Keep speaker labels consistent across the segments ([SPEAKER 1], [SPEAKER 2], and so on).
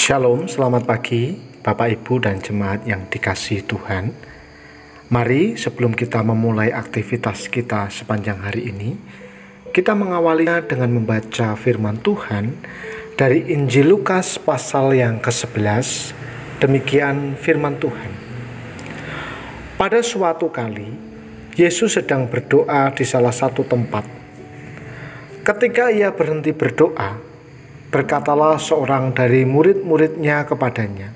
[SPEAKER 1] Shalom, selamat pagi Bapak Ibu dan jemaat yang dikasihi Tuhan. Mari sebelum kita memulai aktivitas kita sepanjang hari ini, kita mengawalinya dengan membaca firman Tuhan dari Injil Lukas pasal yang ke-11. Demikian firman Tuhan. Pada suatu kali, Yesus sedang berdoa di salah satu tempat. Ketika ia berhenti berdoa, berkatalah seorang dari murid-muridnya kepadanya,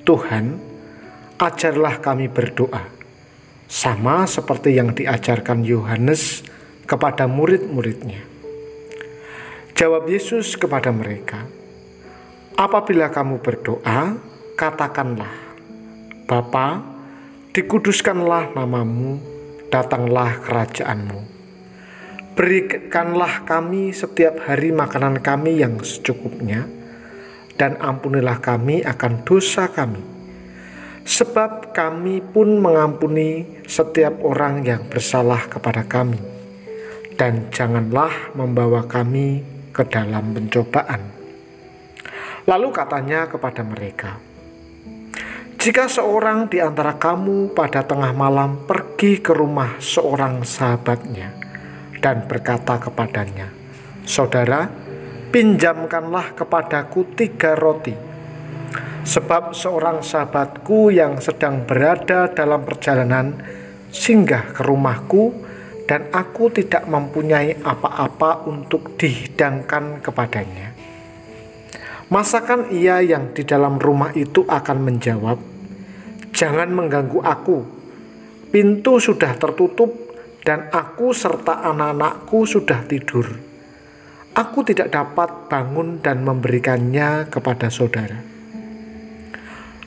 [SPEAKER 1] "Tuhan, ajarlah kami berdoa, sama seperti yang diajarkan Yohanes kepada murid-muridnya." Jawab Yesus kepada mereka, "Apabila kamu berdoa, katakanlah, Bapa, dikuduskanlah namamu, datanglah kerajaanmu. Berikanlah kami setiap hari makanan kami yang secukupnya, dan ampunilah kami akan dosa kami, sebab kami pun mengampuni setiap orang yang bersalah kepada kami. Dan janganlah membawa kami ke dalam pencobaan." Lalu katanya kepada mereka, "Jika seorang di antara kamu pada tengah malam pergi ke rumah seorang sahabatnya dan berkata kepadanya, 'Saudara, pinjamkanlah kepadaku 3 roti, sebab seorang sahabatku yang sedang berada dalam perjalanan singgah ke rumahku dan aku tidak mempunyai apa-apa untuk dihidangkan kepadanya.' Masakan ia yang di dalam rumah itu akan menjawab, 'Jangan mengganggu aku, pintu sudah tertutup dan aku serta anak-anakku sudah tidur. Aku tidak dapat bangun dan memberikannya kepada saudara.'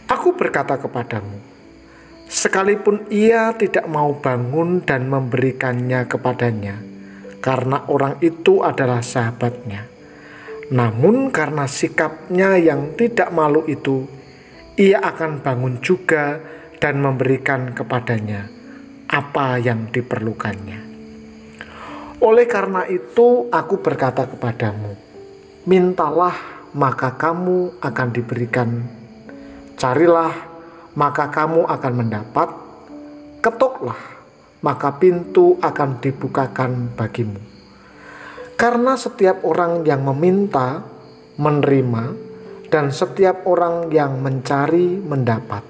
[SPEAKER 1] Aku berkata kepadamu, sekalipun ia tidak mau bangun dan memberikannya kepadanya, karena orang itu adalah sahabatnya, namun karena sikapnya yang tidak malu itu, ia akan bangun juga dan memberikan kepadanya apa yang diperlukannya. Oleh karena itu aku berkata kepadamu, mintalah maka kamu akan diberikan, carilah maka kamu akan mendapat, ketoklah maka pintu akan dibukakan bagimu. Karena setiap orang yang meminta, menerima, dan setiap orang yang mencari, mendapat,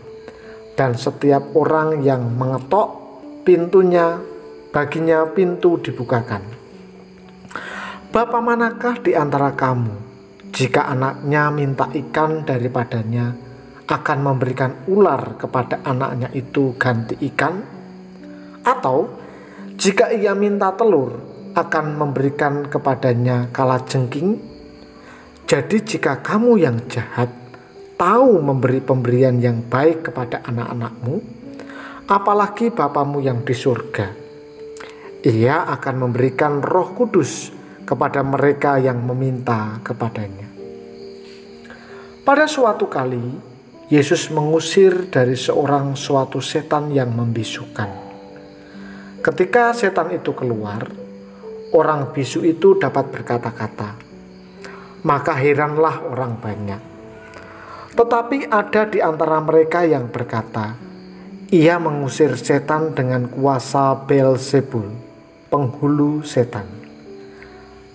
[SPEAKER 1] dan setiap orang yang mengetok, baginya pintu dibukakan. Bapa manakah di antara kamu, jika anaknya minta ikan daripadanya, akan memberikan ular kepada anaknya itu ganti ikan? Atau jika ia minta telur, akan memberikan kepadanya kalajengking? Jadi jika kamu yang jahat tahu memberi pemberian yang baik kepada anak-anakmu, apalagi Bapamu yang di surga, ia akan memberikan Roh Kudus kepada mereka yang meminta kepadanya." Pada suatu kali, Yesus mengusir dari seorang suatu setan yang membisukan. Ketika setan itu keluar, orang bisu itu dapat berkata-kata, maka heranlah orang banyak. Tetapi ada di antara mereka yang berkata, ia mengusir setan dengan kuasa Beelzebul, penghulu setan.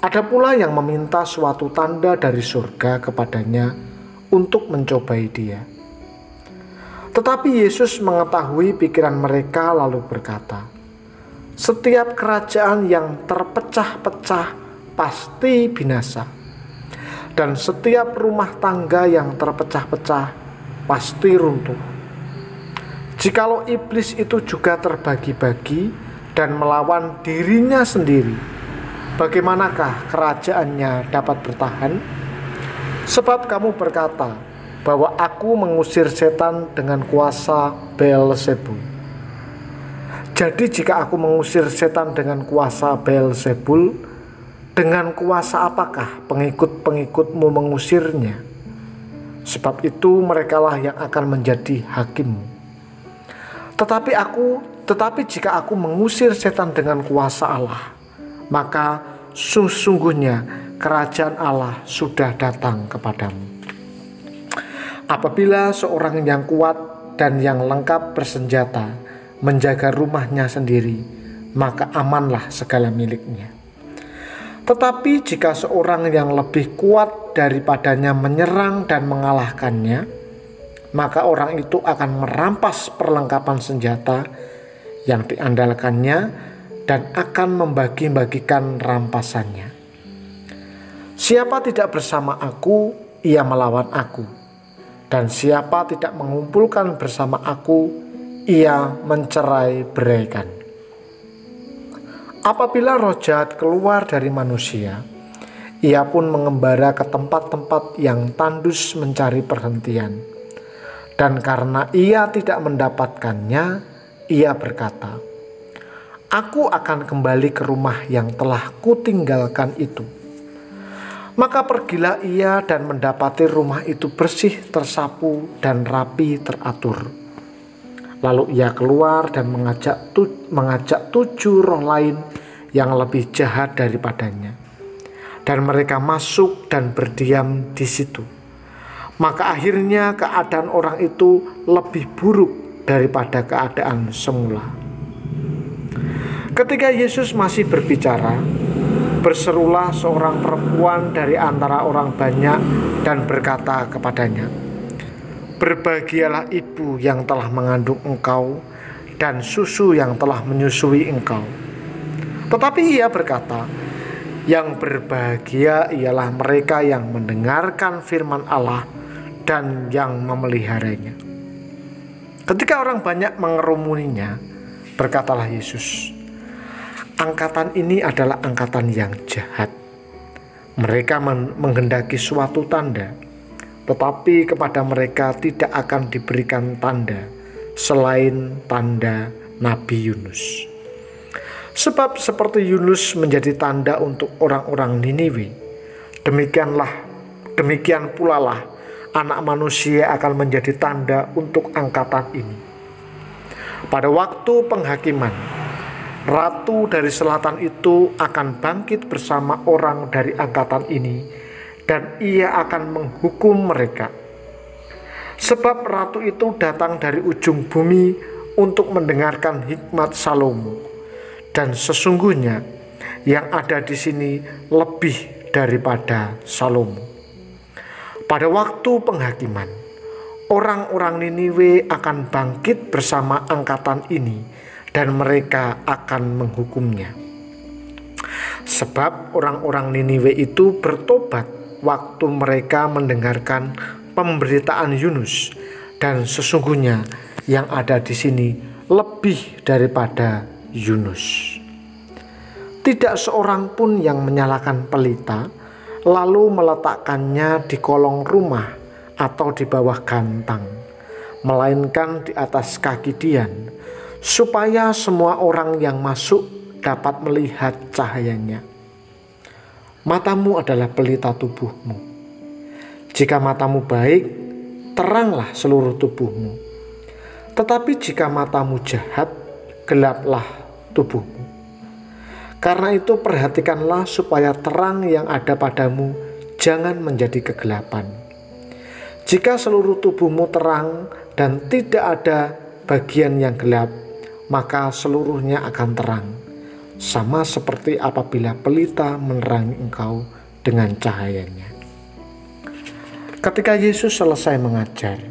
[SPEAKER 1] Ada pula yang meminta suatu tanda dari surga kepadanya untuk mencobai dia. Tetapi Yesus mengetahui pikiran mereka lalu berkata, "Setiap kerajaan yang terpecah-pecah pasti binasa, dan setiap rumah tangga yang terpecah-pecah pasti runtuh. Jikalau iblis itu juga terbagi-bagi dan melawan dirinya sendiri, bagaimanakah kerajaannya dapat bertahan? Sebab kamu berkata bahwa aku mengusir setan dengan kuasa Beelzebul. Jadi jika aku mengusir setan dengan kuasa Beelzebul, dengan kuasa apakah pengikut-pengikutmu mengusirnya? Sebab itu merekalah yang akan menjadi hakimmu. Tetapi jika aku mengusir setan dengan kuasa Allah, maka sesungguhnya kerajaan Allah sudah datang kepadamu. Apabila seorang yang kuat dan yang lengkap bersenjata menjaga rumahnya sendiri, maka amanlah segala miliknya. Tetapi jika seorang yang lebih kuat daripadanya menyerang dan mengalahkannya, maka orang itu akan merampas perlengkapan senjata yang diandalkannya dan akan membagi-bagikan rampasannya. Siapa tidak bersama aku, ia melawan aku. Dan siapa tidak mengumpulkan bersama aku, ia mencerai-beraikan. Apabila roh jahat keluar dari manusia, ia pun mengembara ke tempat-tempat yang tandus mencari perhentian. Dan karena ia tidak mendapatkannya, ia berkata, "Aku akan kembali ke rumah yang telah kutinggalkan itu." Maka pergilah ia dan mendapati rumah itu bersih, tersapu, dan rapi teratur. Lalu ia keluar dan mengajak 7 roh lain yang lebih jahat daripadanya. Dan mereka masuk dan berdiam di situ. Maka akhirnya keadaan orang itu lebih buruk daripada keadaan semula. Ketika Yesus masih berbicara, berserulah seorang perempuan dari antara orang banyak dan berkata kepadanya, "Berbahagialah ibu yang telah mengandung engkau dan susu yang telah menyusui engkau." Tetapi ia berkata, "Yang berbahagia ialah mereka yang mendengarkan firman Allah dan yang memeliharanya." Ketika orang banyak mengerumuninya, berkatalah Yesus, "Angkatan ini adalah angkatan yang jahat. Mereka menghendaki suatu tanda, tetapi kepada mereka tidak akan diberikan tanda selain tanda Nabi Yunus. Sebab seperti Yunus menjadi tanda untuk orang-orang Niniwe, demikian pula lah Anak Manusia akan menjadi tanda untuk angkatan ini. Pada waktu penghakiman, ratu dari selatan itu akan bangkit bersama orang dari angkatan ini, dan ia akan menghukum mereka. Sebab ratu itu datang dari ujung bumi untuk mendengarkan hikmat Salomo, dan sesungguhnya yang ada di sini lebih daripada Salomo. Pada waktu penghakiman, orang-orang Niniwe akan bangkit bersama angkatan ini, dan mereka akan menghukumnya. Sebab orang-orang Niniwe itu bertobat waktu mereka mendengarkan pemberitaan Yunus, dan sesungguhnya yang ada di sini lebih daripada Yunus. Tidak seorang pun yang menyalakan pelita lalu meletakkannya di kolong rumah atau di bawah gantang, melainkan di atas kaki dian, supaya semua orang yang masuk dapat melihat cahayanya. Matamu adalah pelita tubuhmu. Jika matamu baik, teranglah seluruh tubuhmu. Tetapi jika matamu jahat, gelaplah tubuhmu. Karena itu perhatikanlah supaya terang yang ada padamu jangan menjadi kegelapan. Jika seluruh tubuhmu terang dan tidak ada bagian yang gelap, maka seluruhnya akan terang, sama seperti apabila pelita menerangi engkau dengan cahayanya. Ketika Yesus selesai mengajar,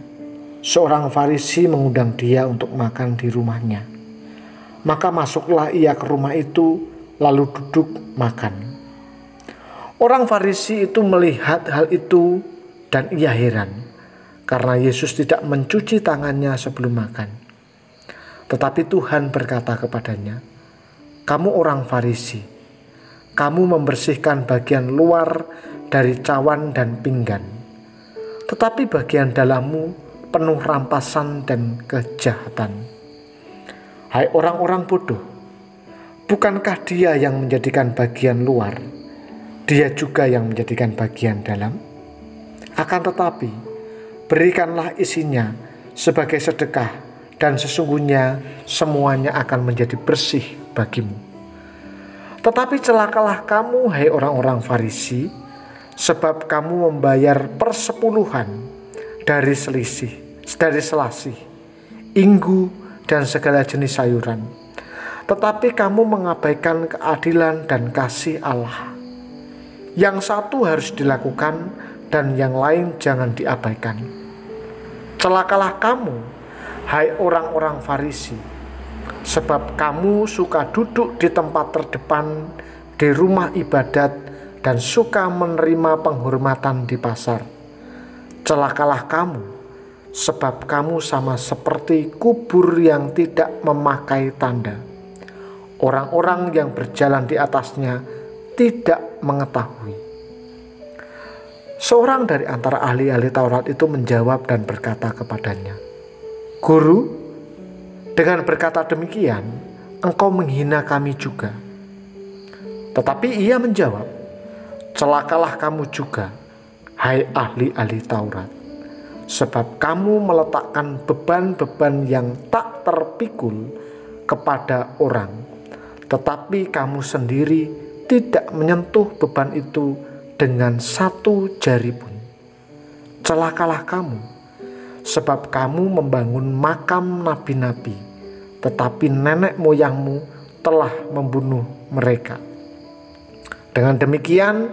[SPEAKER 1] seorang Farisi mengundang dia untuk makan di rumahnya. Maka masuklah ia ke rumah itu, lalu duduk makan. Orang Farisi itu melihat hal itu dan ia heran, karena Yesus tidak mencuci tangannya sebelum makan. Tetapi Tuhan berkata kepadanya, "Kamu orang Farisi, kamu membersihkan bagian luar dari cawan dan pinggan, tetapi bagian dalammu penuh rampasan dan kejahatan. Hai orang-orang bodoh, bukankah Dia yang menjadikan bagian luar, Dia juga yang menjadikan bagian dalam? Akan tetapi, berikanlah isinya sebagai sedekah, dan sesungguhnya semuanya akan menjadi bersih bagimu. Tetapi celakalah kamu, hai orang-orang Farisi, sebab kamu membayar persepuluhan dari selasih, inggu, dan segala jenis sayuran. Tetapi kamu mengabaikan keadilan dan kasih Allah. Yang satu harus dilakukan dan yang lain jangan diabaikan. Celakalah kamu, hai orang-orang Farisi, sebab kamu suka duduk di tempat terdepan di rumah ibadat dan suka menerima penghormatan di pasar. Celakalah kamu, sebab kamu sama seperti kubur yang tidak memakai tanda. Orang-orang yang berjalan di atasnya tidak mengetahui. Seorang dari antara ahli-ahli Taurat itu menjawab dan berkata kepadanya, "Guru, dengan berkata demikian, engkau menghina kami juga." Tetapi ia menjawab, "Celakalah kamu juga, hai ahli-ahli Taurat, sebab kamu meletakkan beban-beban yang tak terpikul kepada orang, tetapi kamu sendiri tidak menyentuh beban itu dengan satu jari pun. Celakalah kamu, sebab kamu membangun makam nabi-nabi, tetapi nenek moyangmu telah membunuh mereka. Dengan demikian,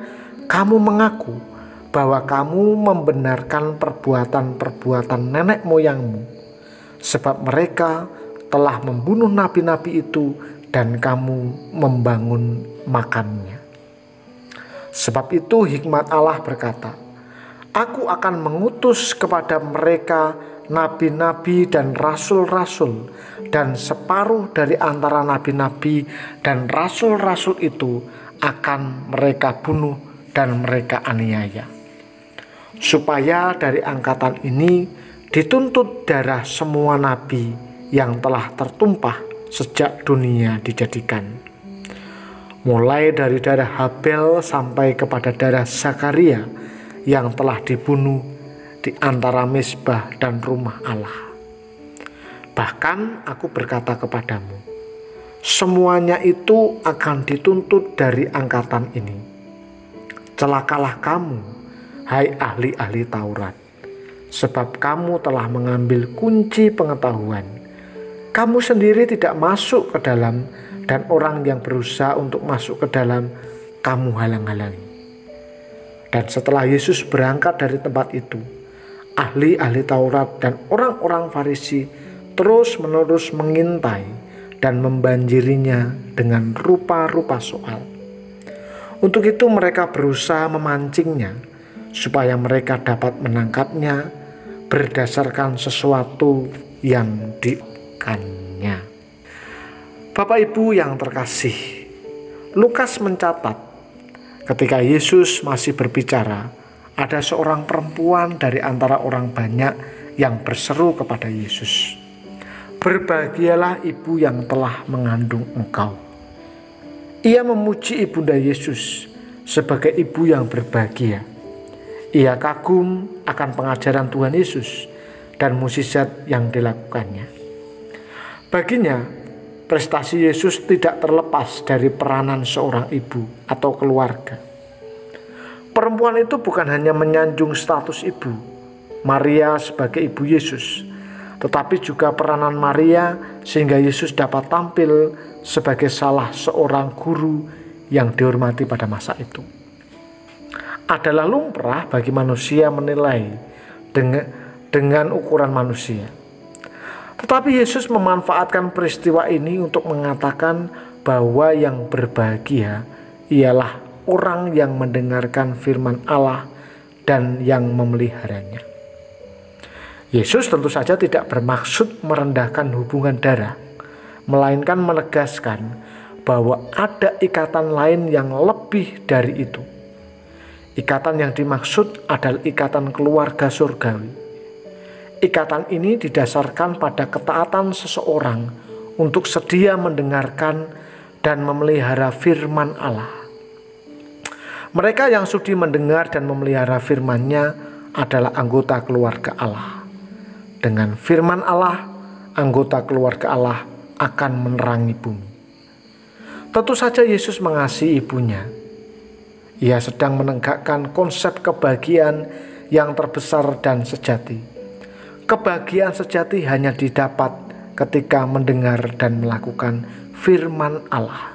[SPEAKER 1] kamu mengaku bahwa kamu membenarkan perbuatan-perbuatan nenek moyangmu, sebab mereka telah membunuh nabi-nabi itu dan kamu membangun makamnya. Sebab itu hikmat Allah berkata, Aku akan mengutus kepada mereka nabi-nabi dan rasul-rasul, dan separuh dari antara nabi-nabi dan rasul-rasul itu akan mereka bunuh dan mereka aniaya, supaya dari angkatan ini dituntut darah semua nabi yang telah tertumpah sejak dunia dijadikan, mulai dari darah Habel sampai kepada darah Zakaria yang telah dibunuh di antara mezbah dan rumah Allah. Bahkan aku berkata kepadamu, semuanya itu akan dituntut dari angkatan ini. Celakalah kamu, hai ahli-ahli Taurat, sebab kamu telah mengambil kunci pengetahuan. Kamu sendiri tidak masuk ke dalam, dan orang yang berusaha untuk masuk ke dalam, kamu halang-halangi. Dan setelah Yesus berangkat dari tempat itu, ahli-ahli Taurat dan orang-orang Farisi terus-menerus mengintai dan membanjirinya dengan rupa-rupa soal. Untuk itu mereka berusaha memancingnya, supaya mereka dapat menangkapnya berdasarkan sesuatu yang dilakukannya. Bapak Ibu yang terkasih, Lukas mencatat ketika Yesus masih berbicara, ada seorang perempuan dari antara orang banyak yang berseru kepada Yesus, "Berbahagialah ibu yang telah mengandung engkau." Ia memuji ibunda Yesus sebagai ibu yang berbahagia. Ia kagum akan pengajaran Tuhan Yesus dan mukjizat yang dilakukannya. Baginya, prestasi Yesus tidak terlepas dari peranan seorang ibu atau keluarga. Perempuan itu bukan hanya menyanjung status ibu, Maria sebagai ibu Yesus, tetapi juga peranan Maria sehingga Yesus dapat tampil sebagai salah seorang guru yang dihormati pada masa itu. Adalah lumrah bagi manusia menilai dengan ukuran manusia. Tetapi Yesus memanfaatkan peristiwa ini untuk mengatakan bahwa yang berbahagia ialah orang yang mendengarkan firman Allah dan yang memeliharanya. Yesus tentu saja tidak bermaksud merendahkan hubungan darah, melainkan menegaskan bahwa ada ikatan lain yang lebih dari itu. Ikatan yang dimaksud adalah ikatan keluarga surgawi. Ikatan ini didasarkan pada ketaatan seseorang untuk sedia mendengarkan dan memelihara firman Allah. Mereka yang sudi mendengar dan memelihara firman-Nya adalah anggota keluarga Allah. Dengan firman Allah, anggota keluarga Allah akan menerangi bumi. Tentu saja Yesus mengasihi ibunya. Ia sedang menegakkan konsep kebahagiaan yang terbesar dan sejati. Kebahagiaan sejati hanya didapat ketika mendengar dan melakukan firman Allah.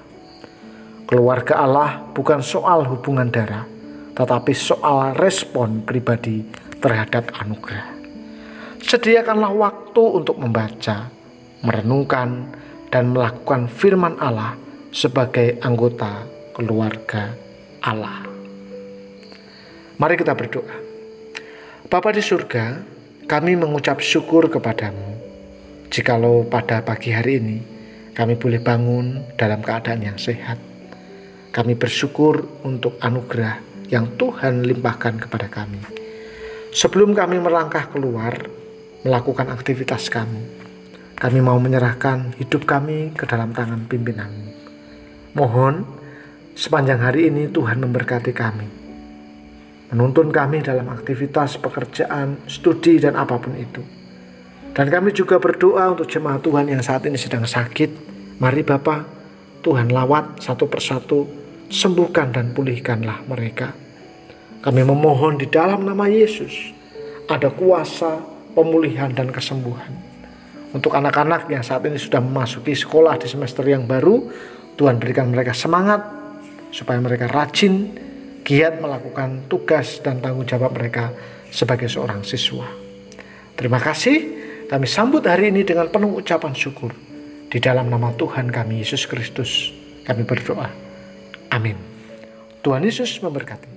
[SPEAKER 1] Keluarga Allah bukan soal hubungan darah, tetapi soal respon pribadi terhadap anugerah. Sediakanlah waktu untuk membaca, merenungkan, dan melakukan firman Allah sebagai anggota keluarga Allah. Mari kita berdoa. Bapa di surga, kami mengucap syukur kepadamu jikalau pada pagi hari ini kami boleh bangun dalam keadaan yang sehat. Kami bersyukur untuk anugerah yang Tuhan limpahkan kepada kami. Sebelum kami melangkah keluar melakukan aktivitas kami mau menyerahkan hidup kami ke dalam tangan pimpinan-Mu. Mohon sepanjang hari ini Tuhan memberkati kami, menuntun kami dalam aktivitas pekerjaan, studi, dan apapun itu. Dan kami juga berdoa untuk jemaat Tuhan yang saat ini sedang sakit. Mari Bapa, Tuhan lawat satu persatu, sembuhkan dan pulihkanlah mereka. Kami memohon di dalam nama Yesus ada kuasa pemulihan dan kesembuhan. Untuk anak-anak yang saat ini sudah memasuki sekolah di semester yang baru, Tuhan berikan mereka semangat supaya mereka rajin, giat melakukan tugas dan tanggung jawab mereka sebagai seorang siswa. Terima kasih, kami sambut hari ini dengan penuh ucapan syukur. Di dalam nama Tuhan kami Yesus Kristus, kami berdoa. Amin. Tuhan Yesus memberkati.